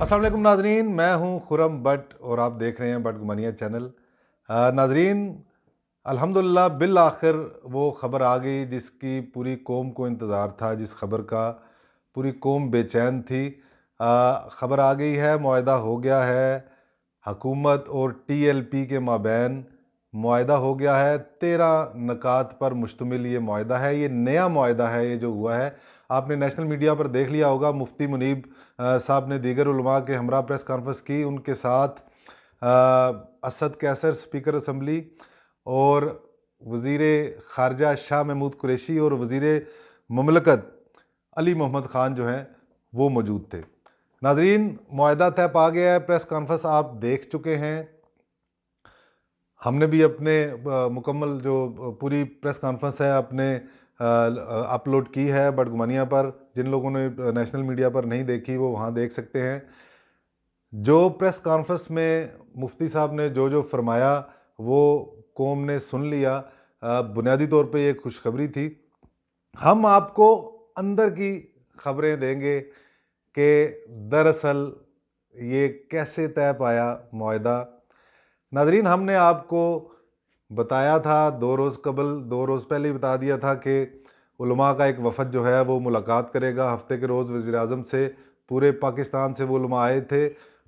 अस्सलाम वालेकुम नाजरीन, मैं हूं खुरम बट और आप देख रहे हैं बट गुमानिया चैनल। नाजरीन, अल्हम्दुलिल्लाह बिल आखिर वो ख़बर आ गई जिसकी पूरी कौम को इंतज़ार था, जिस ख़बर का पूरी कौम बेचैन थी। ख़बर आ गई है, मुआहदा हो गया है। हकूमत और TLP के माबैन मुआहदा हो गया है। 13 नकात पर मुश्तमिल ये मुआहदा है, ये नया मुआहदा है। ये जो हुआ है, आपने नेशनल मीडिया पर देख लिया होगा, मुफ्ती मुनीब साहब ने दीगर उलमा के हमरा प्रेस कॉन्फ्रेंस की। उनके साथ असद कैसर स्पीकर असम्बली और वज़ीर ख़ारजा शाह महमूद कुरैशी और वज़ीर ममलकत अली मोहम्मद ख़ान जो हैं वो मौजूद थे। नाजरीन, मुआहदा तय पा गया है। प्रेस कॉन्फ्रेंस आप देख चुके हैं। हमने भी अपने मुकम्मल जो पूरी प्रेस कॉन्फ्रेंस है अपने अपलोड की है बट गुमानिया पर। जिन लोगों ने नेशनल मीडिया पर नहीं देखी वो वहाँ देख सकते हैं। जो प्रेस कॉन्फ्रेंस में मुफ्ती साहब ने जो जो फरमाया वो कौम ने सुन लिया। बुनियादी तौर पे ये खुशखबरी थी। हम आपको अंदर की खबरें देंगे कि दरअसल ये कैसे तय पाया मुआहदा। नाजरीन, हमने आपको बताया था 2 रोज़ कबल, 2 रोज़ पहले ही बता दिया था कि उलमा का एक वफ़द जो है वो मुलाकात करेगा हफ्ते के रोज़ वज़ीर-ए-आज़म से। पूरे पाकिस्तान से वो उलमा आए थे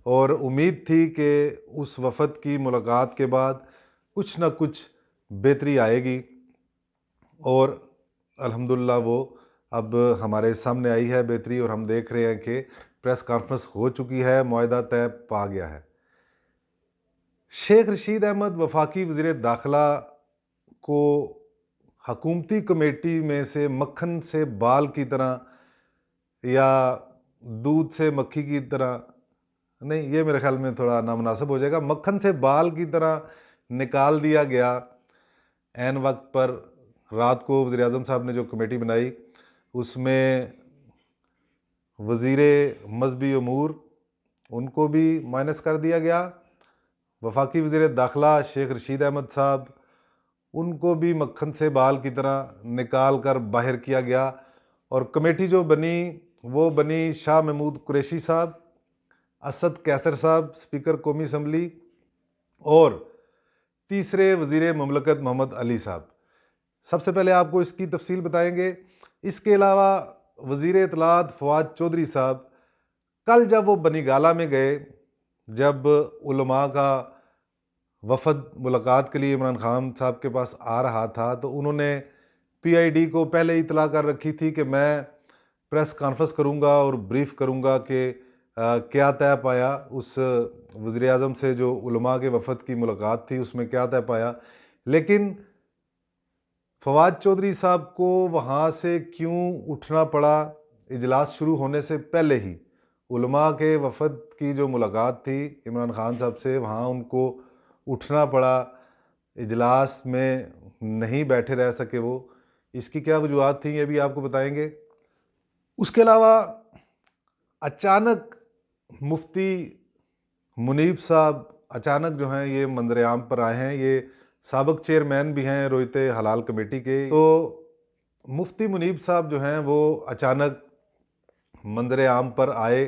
और उम्मीद थी कि उस वफ़द की मुलाकात के बाद कुछ ना कुछ बेहतरी आएगी और अल्हम्दुलिल्लाह वो अब हमारे सामने आई है बेहतरी और हम देख रहे हैं कि प्रेस कॉन्फ्रेंस हो चुकी है, मुआहदा तय पा गया है। शेख रशीद अहमद वफाकी वज़ीर दाखिला को हकूमती कमेटी में से मक्खन से बाल की तरह या दूध से मक्खी की तरह, नहीं ये मेरे ख्याल में थोड़ा नामुनासिब हो जाएगा, मक्खन से बाल की तरह निकाल दिया गया ऐन वक्त पर। रात को वज़ीर आज़म साहब ने जो कमेटी बनाई उसमें वज़ीर मजहबी अमूर उनको भी माइनस कर दिया गया। वफाकी वज़ीर दाखिला शेख रशीद अहमद साहब उनको भी मक्खन से बाल की तरह निकाल कर बाहर किया गया और कमेटी जो बनी वो बनी शाह महमूद कुरैशी साहब, असद कैसर साहब स्पीकर कौमी असम्बली और तीसरे वज़ीर ममलकत मोहम्मद अली साहब। सबसे पहले आपको इसकी तफसील बताएंगे। इसके अलावा वज़ीर इत्तलात फवाद चौधरी साहब कल जब वो बनी गाला में गए, जब उलमा का वफ़द मुलाकात के लिए इमरान खान साहब के पास आ रहा था, तो उन्होंने PID को पहले ही इतला कर रखी थी कि मैं प्रेस कॉन्फ्रेंस करूंगा और ब्रीफ करूंगा कि क्या तय पाया उस वज़ीर आज़म से जो उलमा के वफ़द की मुलाकात थी उसमें क्या तय पाया। लेकिन फवाद चौधरी साहब को वहाँ से क्यों उठना पड़ा इजलास शुरू होने से पहले ही। उलमा के वफ़द की जो मुलाकात थी इमरान खान साहब से, वहाँ उनको उठना पड़ा, इजलास में नहीं बैठे रह सके वो। इसकी क्या वजूहत थी ये भी आपको बताएंगे। उसके अलावा अचानक मुफ्ती मुनीब साहब अचानक जो हैं ये मंजर आम पर आए हैं। ये साबिक चेयरमैन भी हैं रोयते हलाल कमेटी के। तो मुफ्ती मुनीब साहब जो हैं वो अचानक मंजर आम पर आए,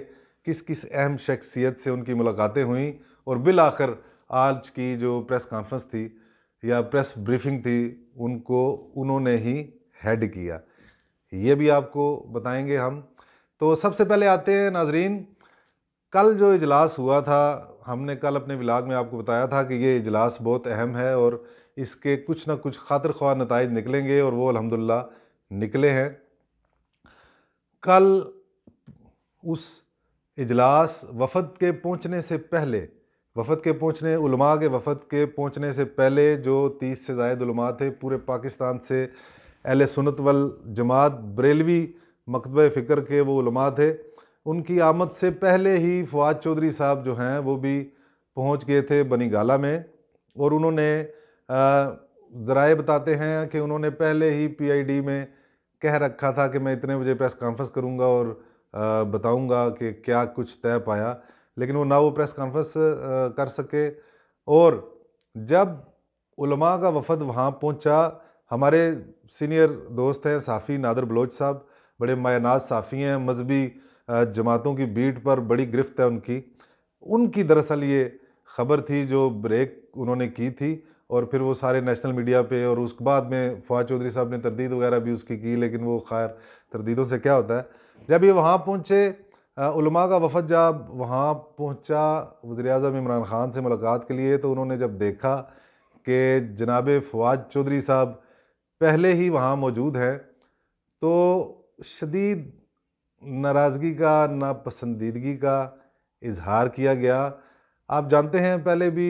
किस किस अहम शख्सियत से उनकी मुलाकातें हुई और बिल आखिर आज की जो प्रेस कॉन्फ्रेंस थी या प्रेस ब्रीफिंग थी उनको उन्होंने ही हेड किया, ये भी आपको बताएंगे हम। तो सबसे पहले आते हैं नाजरीन, कल जो इजलास हुआ था, हमने कल अपने व्लॉग में आपको बताया था कि ये इजलास बहुत अहम है और इसके कुछ ना कुछ खातिर ख्वाह नताइज निकलेंगे और वो अल्हम्दुलिल्लाह निकले हैं। कल उस इजलास वफ़द के पहुंचने से पहले, वफ़द के पहुंचने उलमा के वफ़द के पहुंचने से पहले जो 30 से ज़ायद उलमा थे पूरे पाकिस्तान से, अहले सुन्नत वल जमात बरेलवी मकतबा फ़िक्र के वो उलमा थे, उनकी आमद से पहले ही फवाद चौधरी साहब जो हैं वो भी पहुंच गए थे बनी गाला में। और उन्होंने ज़राए बताते हैं कि उन्होंने पहले ही PID में कह रखा था कि मैं इतने बजे प्रेस कॉन्फ्रेंस करूंगा और बताऊंगा कि क्या कुछ तय पाया, लेकिन वो ना वो प्रेस कॉन्फ्रेंस कर सके। और जब उलमा का वफ़द वहाँ पहुँचा, हमारे सीनियर दोस्त हैं साफ़ी नादर बलोच साहब, बड़े मायनाज साफ़ी हैं, मजहबी जमातों की बीट पर बड़ी गिरफ्त है उनकी दरअसल ये ख़बर थी जो ब्रेक उन्होंने की थी, और फिर वो सारे नेशनल मीडिया पे, और उसके बाद में फवाद चौधरी साहब ने तरदीद वगैरह भी उसकी की, लेकिन वो खैर तरदीदों से क्या होता है। जब ये वहाँ पहुँचे, उलमा का वफ़द जब वहाँ पहुँचा वज़ीर-ए-आज़म इमरान ख़ान से मुलाकात के लिए, तो उन्होंने जब देखा कि जनाब फवाद चौधरी साहब पहले ही वहाँ मौजूद हैं, तो शदीद नाराज़गी का, नापसंदीदगी का इजहार किया गया। आप जानते हैं पहले भी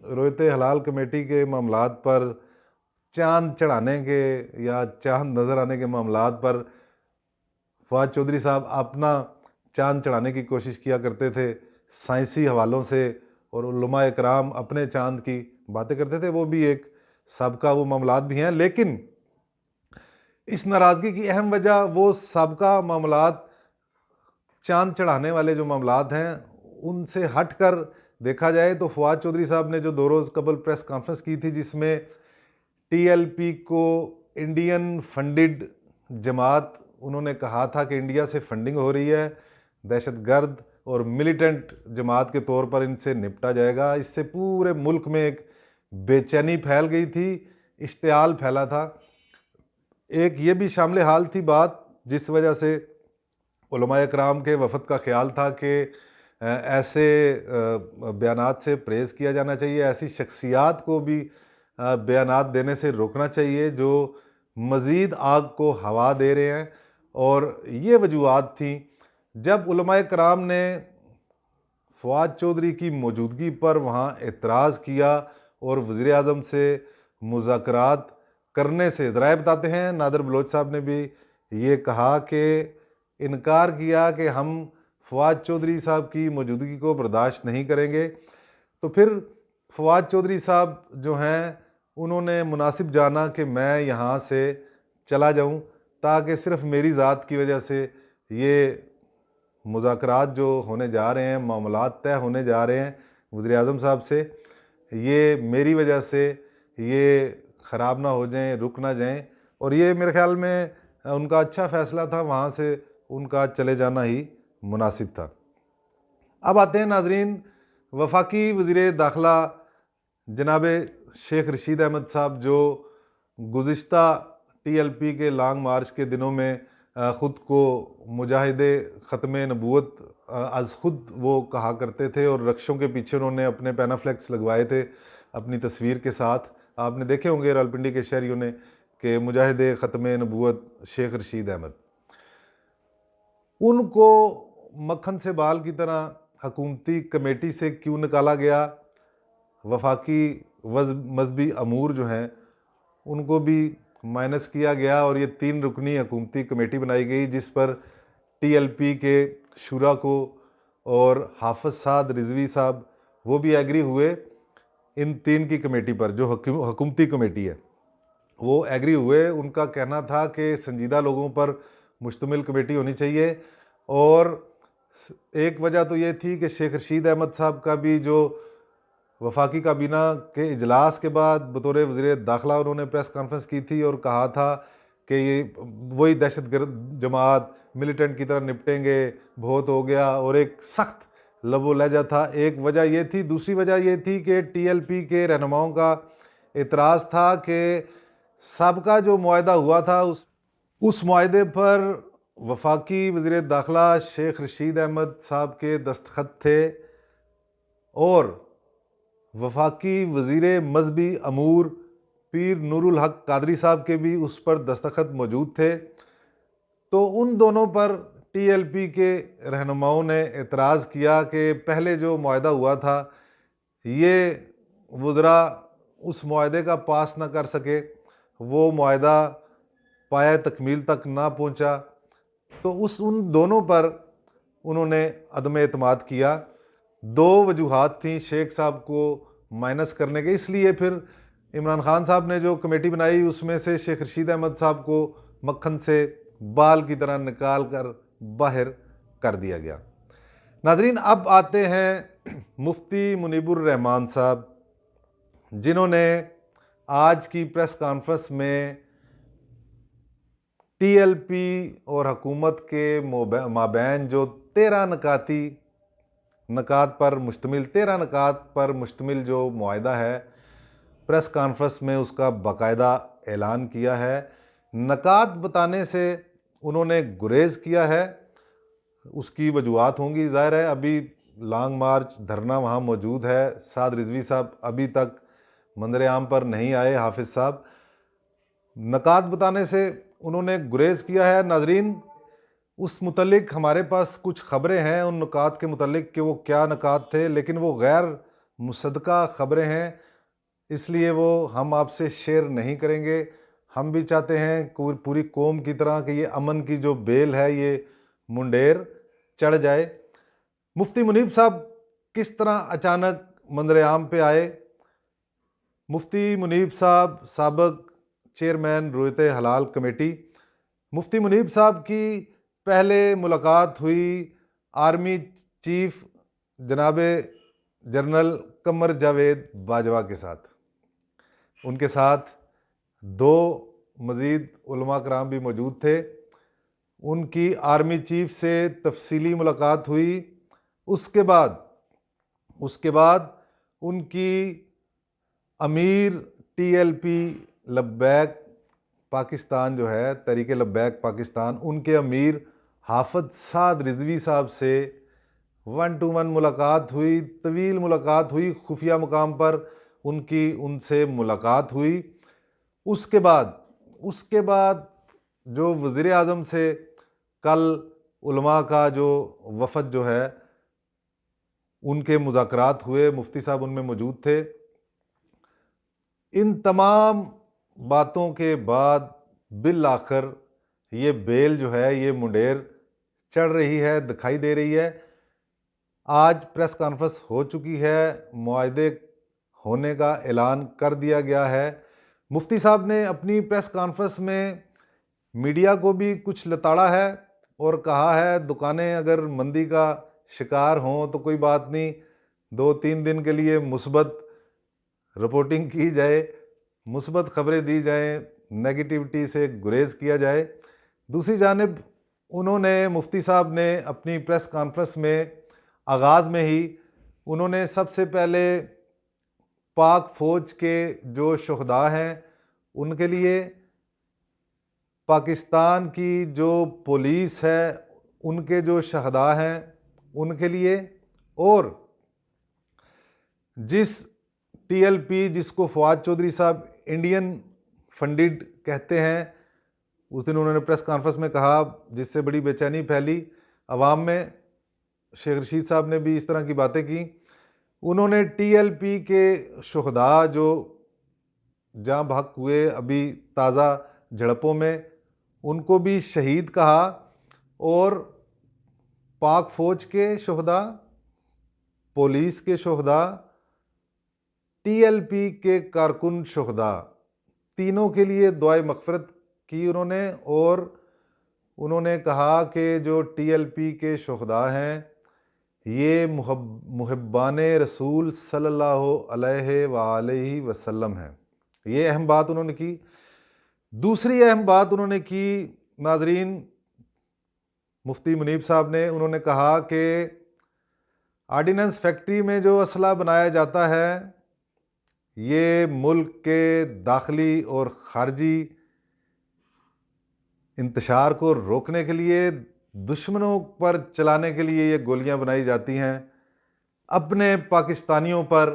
रोयत हलाल कमेटी के मामलात पर, चाँद चढ़ाने के या चाँद नज़र आने के मामलात पर फवाद चौधरी साहब अपना चाँद चढ़ाने की कोशिश किया करते थे साइंसी हवालों से, और उलमा इकराम अपने चाँद की बातें करते थे। वो भी एक सबका वो मामलात भी हैं, लेकिन इस नाराज़गी की अहम वजह वो सबका मामलात, चाँद चढ़ाने वाले जो मामलात हैं, उनसे हट कर देखा जाए तो फवाद चौधरी साहब ने जो 2 रोज़ कबल प्रेस कॉन्फ्रेंस की थी, जिसमें टीएलपी को इंडियन फंडिड जमात, उन्होंने कहा था कि इंडिया से फंडिंग हो रही है, दहशतगर्द और मिलिटेंट जमात के तौर पर इनसे निपटा जाएगा। इससे पूरे मुल्क में एक बेचैनी फैल गई थी, इश्तियाल फैला था। एक ये भी शामिल हाल थी बात, जिस वजह से उलमा इकराम के वफ़द का ख्याल था कि ऐसे बयानात से परहेज़ किया जाना चाहिए, ऐसी शख्सियात को भी बयानात देने से रोकना चाहिए जो मज़ीद आग को हवा दे रहे हैं। और ये वजूहात थी। जब उलमा इकराम ने फवाद चौधरी की मौजूदगी पर वहाँ एतराज़ किया और वज़ीर-ए-आज़म से मुज़ाकरात करने से ज़राए बताते हैं, नादिर बलोच साहब ने भी ये कहा कि इनकार किया कि हम फवाद चौधरी साहब की मौजूदगी को बर्दाश्त नहीं करेंगे, तो फिर फवाद चौधरी साहब जो हैं, उन्होंने मुनासिब जाना कि मैं यहाँ से चला जाऊँ, ताकि सिर्फ़ मेरी ज़ात की वजह से ये मुज़ाकरात जो होने जा रहे हैं, मामलात तय होने जा रहे हैं वज़ीर-ए-आज़म साहब से, ये मेरी वजह से ये ख़राब ना हो जाएं, रुक ना जाएं। और ये मेरे ख़्याल में उनका अच्छा फ़ैसला था, वहाँ से उनका चले जाना ही मुनासिब था। अब आते हैं नाज़रीन, वफाकी वज़ीर दाखिला जनाब शेख रशीद अहमद साहब, जो गुज़िश्ता टीएलपी के लॉन्ग मार्च के दिनों में ख़ुद को मुजाहिदे ख़त्म नबूवत आज ख़ुद वो कहा करते थे, और रक्षों के पीछे उन्होंने अपने पैनाफ्लेक्स लगवाए थे अपनी तस्वीर के साथ। आपने देखे होंगे रावलपिंडी के शहरियों ने कि मुजाहिदे ख़त्म नबूवत शेख रशीद अहमद। उनको मक्खन से बाल की तरह हकूमती कमेटी से क्यों निकाला गया? वफाकी मजहबी अमूर जो हैं, उनको भी माइनस किया गया, और ये 3 रुकनी हकूमती कमेटी बनाई गई, जिस पर टीएलपी के शुरा को और हाफिज़ साद रिजवी साहब वो भी एग्री हुए इन 3 की कमेटी पर, जो हकूमती कमेटी है वो एग्री हुए। उनका कहना था कि संजीदा लोगों पर मुश्तमिल कमेटी होनी चाहिए, और एक वजह तो ये थी कि शेख रशीद अहमद साहब का भी जो वफाकी काबीना के इजलास के बाद बतौर वज़ीर दाखिला उन्होंने प्रेस कॉन्फ्रेंस की थी और कहा था कि ये वही दहशतगर्द जमात मिलिटेंट की तरह निपटेंगे, बहुत हो गया, और एक सख्त लबो लहजा था। एक वजह ये थी। दूसरी वजह ये थी कि टीएलपी के रहनुमाओं का एतराज़ था कि सबका जो मुआहदा हुआ था, उस मुआहदे पर वफाकी वज़ीर दाखिला शेख रशीद अहमद साहब के दस्तखत थे, और वफाकी वज़ीर मजहबी अमूर पीर नूरुल हक कादरी साहब के भी उस पर दस्तखत मौजूद थे। तो उन दोनों पर टीएलपी के रहनुमाओं ने एतराज़ किया कि पहले जो मुआहदा हुआ था, ये वज़रा उस मुआहदे का पास ना कर सके, वो मुआहदा पाया तकमील तक ना पहुंचा, तो उन दोनों पर उन्होंने अदम एतमाद किया। 2 वजूहात थी शेख साहब को माइनस करने के, इसलिए फिर इमरान ख़ान साहब ने जो कमेटी बनाई, उसमें से शेख रशीद अहमद साहब को मक्खन से बाल की तरह निकाल कर बाहर कर दिया गया। नाजरीन, अब आते हैं मुफ्ती मुनीबुर रहमान साहब, जिन्होंने आज की प्रेस कॉन्फ्रेंस में टीएलपी और हुकूमत के माबैन जो 13 नकात पर मुश्तमिल 13 नकात पर मुश्तमिल जो मुआहदा है, प्रेस कॉन्फ्रेंस में उसका बाकायदा ऐलान किया है। नकात बताने से उन्होंने गुरेज़ किया है, उसकी वजूहात होंगी। ज़ाहिर है अभी लॉन्ग मार्च धरना वहाँ मौजूद है। साद रिजवी साहब अभी तक मंजर आम पर नहीं आए। हाफिज़ साहब, नकात बताने से उन्होंने गुरेज़ किया है। नाजरीन, उस मुतल्लिक हमारे पास कुछ ख़बरें हैं उन नकात के मुतल्लिक कि वो क्या नकात थे, लेकिन वो गैर मुसद्दका ख़बरें हैं, इसलिए वो हम आपसे शेयर नहीं करेंगे। हम भी चाहते हैं पूरी कौम की तरह कि ये अमन की जो बेल है ये मुंडेर चढ़ जाए। मुफ्ती मुनीब साहब किस तरह अचानक मंजर आम पे आए? मुफ्ती मुनीब साहब साबिक चेयरमैन रोयत हलाल कमेटी। मुफ्ती मुनीब साहब की पहले मुलाकात हुई आर्मी चीफ जनाब जनरल कमर जावेद बाजवा के साथ। उनके साथ दो मज़ीद उलमा कराम भी मौजूद थे। उनकी आर्मी चीफ से तफसीली मुलाकात हुई। उसके बाद उनकी अमीर TLP लब्बैक पाकिस्तान जो है, तहरीक लब्बैक पाकिस्तान, उनके अमीर हाफिज साद रिजवी साहब से 1-to-1 मुलाकात हुई, तवील मुलाकात हुई, खुफिया मुकाम पर उनसे मुलाकात हुई। उसके बाद जो वज़ीर आज़म से कल उलमा का जो वफ़द जो है उनके मुज़ाकरात हुए, मुफ्ती साहब उनमें मौजूद थे। इन तमाम बातों के बाद बिल आखिर ये बेल जो है ये मुंडेर चढ़ रही है, दिखाई दे रही है। आज प्रेस कॉन्फ्रेंस हो चुकी है, मुआहदे होने का ऐलान कर दिया गया है। मुफ्ती साहब ने अपनी प्रेस कॉन्फ्रेंस में मीडिया को भी कुछ लताड़ा है और कहा है दुकानें अगर मंदी का शिकार हों तो कोई बात नहीं, 2-3 दिन के लिए मुस्बत रिपोर्टिंग की जाए, मुस्बत ख़बरें दी जाएं, नेगेटिविटी से गुरेज किया जाए। दूसरी जानिब मुफ्ती साहब ने अपनी प्रेस कॉन्फ्रेंस में आगाज़ में ही उन्होंने सबसे पहले पाक फ़ौज के जो शुहदा हैं उनके लिए, पाकिस्तान की जो पुलिस है उनके जो शहदा हैं उनके लिए, और जिस TLP जिसको फवाद चौधरी साहब इंडियन फंडिड कहते हैं, उस दिन उन्होंने प्रेस कॉन्फ्रेंस में कहा जिससे बड़ी बेचैनी फैली अवाम में। शेख रशीद साहब ने भी इस तरह की बातें की। उन्होंने TLP के शुहदा जो जाँ बहक हुए अभी ताज़ा झड़पों में, उनको भी शहीद कहा, और पाक फ़ौज के शुहदा, पुलिस के शुहदा, TLP के कारकुन शुहदा, तीनों के लिए दुआए मग़फ़िरत की उन्होंने। और उन्होंने कहा कि जो TLP के शुहदा हैं ये मुहिब्बान रसूल सल्लल्लाहु अलैहि वसल्लम हैं। ये अहम बात उन्होंने की। दूसरी अहम बात उन्होंने की नाजरीन, मुफ्ती मुनीब साहब ने, उन्होंने कहा कि आर्डिनेंस फैक्ट्री में जो असला बनाया जाता है ये मुल्क के दाखिली और ख़ारजी इंतशार को रोकने के लिए, दुश्मनों पर चलाने के लिए ये गोलियां बनाई जाती हैं, अपने पाकिस्तानियों पर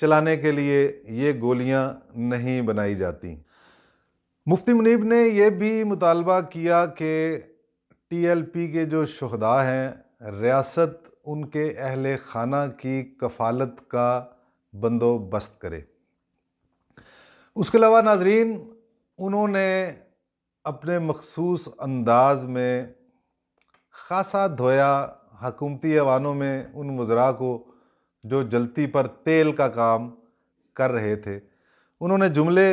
चलाने के लिए ये गोलियां नहीं बनाई जाती। मुफ्ती मुनीब ने यह भी मुतालबा किया कि TLP के जो शुहदा हैं, रियासत उनके अहले खाना की कफ़ालत का बंदोबस्त करे। उसके अलावा नाजरीन, उन्होंने अपने मखसूस अंदाज में खासा धोया हकूमती ऐवानों में उन वज़रा को जो जलती पर तेल का काम कर रहे थे। उन्होंने जुमले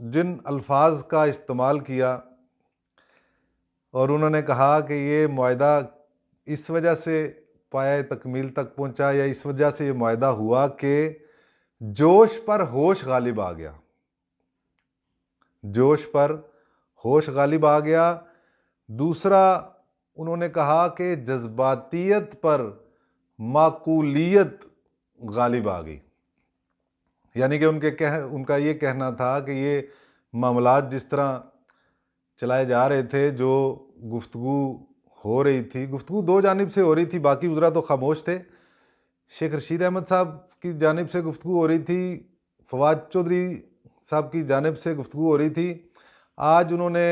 जिन अल्फाज का इस्तेमाल किया, और उन्होंने कहा कि ये मुआहदा इस वजह से पाया तकमील तक पहुंचा, या इस वजह से ये मुआहदा हुआ कि जोश पर होश गालिब आ गया। जोश पर होश गालिब आ गया। दूसरा, उन्होंने कहा कि जज्बातियत पर माकूलियत गालिब आ गई। यानी कि उनका ये कहना था कि ये मामलात जिस तरह चलाए जा रहे थे, जो गुफ्तगू हो रही थी, गुफ्तगू दो जानिब से हो रही थी, बाकी उज़रा तो खामोश थे। शेख रशीद अहमद साहब की जानिब से गुफ्तगू हो रही थी, फवाद चौधरी साहब की जानिब से गुफ्तगू हो रही थी। आज उन्होंने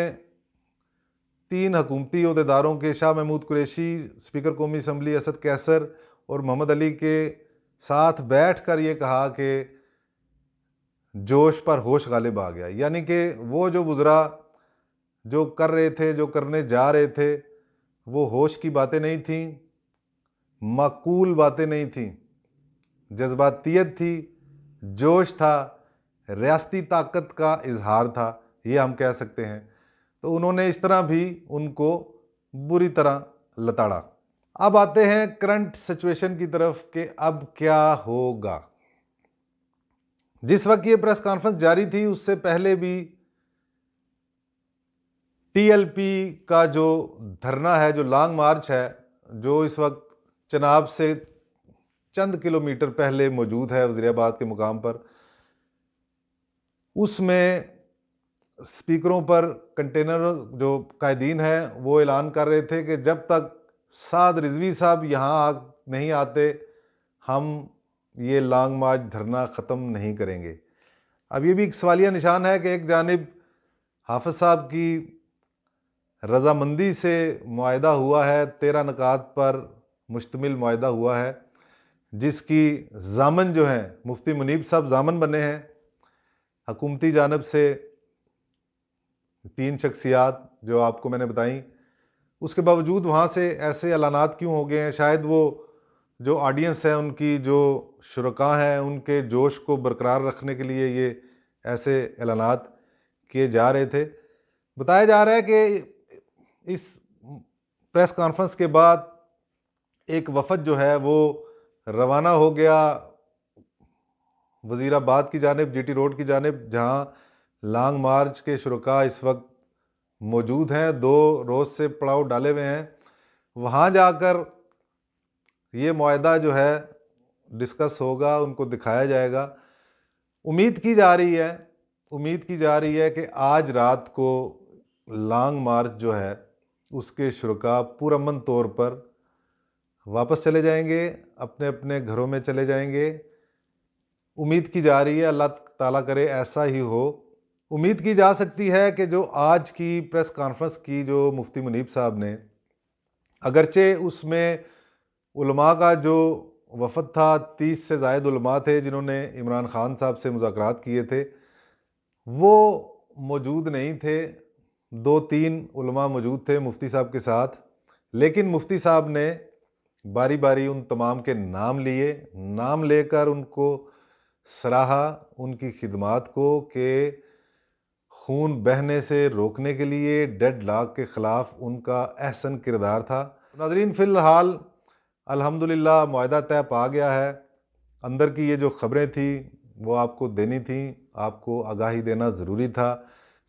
3 हुकूमती अहदेदारों के, शाह महमूद कुरैशी, स्पीकर कौमी असम्बली असद कैसर और मोहम्मद अली के साथ बैठ कर ये कहा कि जोश पर होश गालिब आ गया। यानी कि वो जो वुज़रा जो कर रहे थे, जो करने जा रहे थे, वो होश की बातें नहीं थी, माकूल बातें नहीं थी, जज्बातियत थी, जोश था, रियासती ताकत का इजहार था, ये हम कह सकते हैं। तो उन्होंने इस तरह भी उनको बुरी तरह लताड़ा। अब आते हैं करंट सिचुएशन की तरफ कि अब क्या होगा। जिस वक्त ये प्रेस कॉन्फ्रेंस जारी थी उससे पहले भी टीएलपी का जो धरना है, जो लॉन्ग मार्च है, जो इस वक्त चनाब से चंद किलोमीटर पहले मौजूद है वज़ीराबाद के मुकाम पर, उसमें स्पीकरों पर कंटेनर जो कायदीन हैं वो ऐलान कर रहे थे कि जब तक साद रिजवी साहब यहाँ नहीं आते हम ये लॉन्ग मार्च धरना ख़त्म नहीं करेंगे। अब ये भी एक सवालिया निशान है कि एक जानिब हाफिज़ साहब की रजामंदी से मुआहदा हुआ है, 13 नकात पर मुश्तमिल मुआहदा हुआ है, जिसकी ज़ामन जो हैं मुफ्ती मुनीब साहब ज़ामन बने हैं। हुकूमती जानब से 3 शख्सियात जो आपको मैंने बताई, उसके बावजूद वहाँ से ऐसे ऐलानात क्यों हो गए हैं? शायद वो जो ऑडियंस है, उनकी जो शुरका हैं, उनके जोश को बरकरार रखने के लिए ये ऐसे ऐलानात किए जा रहे थे। बताया जा रहा है कि इस प्रेस कॉन्फ्रेंस के बाद एक वफ़द जो है वो रवाना हो गया वज़ीराबाद की जानिब, जीटी रोड की जानिब, जहाँ लॉन्ग मार्च के शुरका इस वक्त मौजूद हैं, 2 रोज़ से पड़ाव डाले हुए हैं। वहाँ जाकर ये मुआहदा जो है डिस्कस होगा, उनको दिखाया जाएगा। उम्मीद की जा रही है कि आज रात को लॉन्ग मार्च जो है उसके शुरका पुरअमन तौर पर वापस चले जाएंगे, अपने अपने घरों में चले जाएंगे। उम्मीद की जा रही है, अल्लाह ताला करे ऐसा ही हो। उम्मीद की जा सकती है कि जो आज की प्रेस कॉन्फ्रेंस की जो मुफ्ती मुनीब साहब ने, अगरचे उसमें उलमा का जो वफ़द था, 30 से ज़ायद उलमा थे जिन्होंने इमरान ख़ान साहब से मुज़ाकरात किए थे, वो मौजूद नहीं थे। 2-3 उलमा मौजूद थे मुफ्ती साहब के साथ, लेकिन मुफ्ती साहब ने बारी बारी उन तमाम के नाम लिए, नाम लेकर उनको सराहा, उनकी खिदमात को, कि खून बहने से रोकने के लिए डेड लॉक के ख़िलाफ़ उनका अहसन किरदार था। नाज़रीन, फ़िलहाल अल्हम्दुलिल्लाह मुआहदा तय पा गया है। अंदर की ये जो ख़बरें थी वो आपको देनी थी, आपको आगाही देना ज़रूरी था।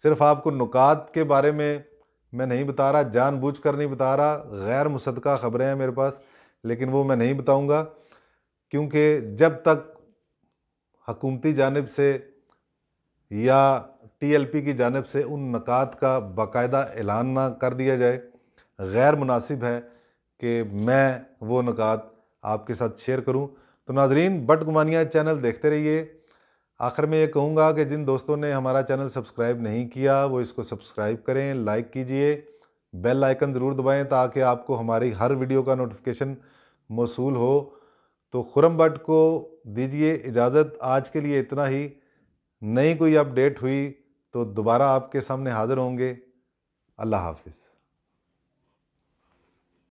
सिर्फ़ आपको नुकात के बारे में मैं नहीं बता रहा, जानबूझकर नहीं बता रहा। गैर मुसद्दक़ा ख़बरें हैं मेरे पास, लेकिन वो मैं नहीं बताऊँगा, क्योंकि जब तक हुकूमती जानिब से या टीएलपी की जानिब से उन नकात का बाकायदा ऐलान ना कर दिया जाए, गैर मुनासिब है कि मैं वो नकात आपके साथ शेयर करूं। तो नाज़रीन, बदगुमानियाँ चैनल देखते रहिए। आखिर में ये कहूँगा कि जिन दोस्तों ने हमारा चैनल सब्सक्राइब नहीं किया वो इसको सब्सक्राइब करें, लाइक कीजिए, बेल आइकन ज़रूर दबाएं ताकि आपको हमारी हर वीडियो का नोटिफिकेशन मौसूल हो। तो खुरम भट्ट को दीजिए इजाज़त, आज के लिए इतना ही। नई कोई अपडेट हुई तो दोबारा आपके सामने हाज़िर होंगे। अल्लाह हाफ़िज़।